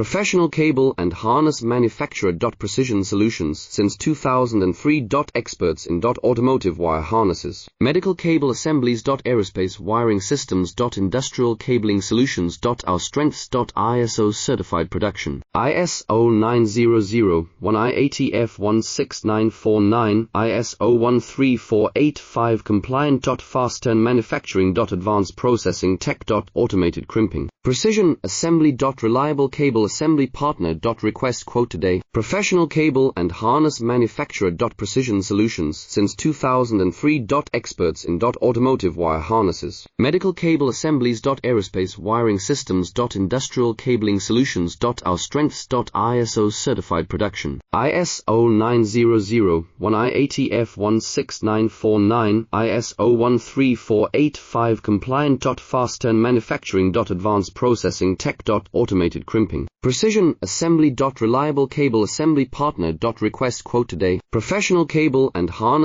Professional cable and harness manufacturer. Precision Solutions since 2003. Experts in automotive wire harnesses, medical cable assemblies. Aerospace wiring systems. Industrial cabling solutions. Our strengths. ISO certified production. ISO 9001-IATF16949, ISO 13485 compliant. Fast turn manufacturing. Advanced processing tech. Automated crimping. Precision assembly. Reliable cable assembly partner. Request quote today. Professional cable and harness manufacturer. Precision Solutions since 2003. Experts in automotive wire harnesses, medical cable assemblies. Aerospace wiring systems. Industrial cabling solutions. Our strengths. ISO certified production. ISO 9001-IATF16949, ISO 13485 compliant. Fast turn manufacturing. Advanced processing tech. Automated crimping. Precision assembly. Reliable cable assembly partner. Request quote today. Professional cable and harness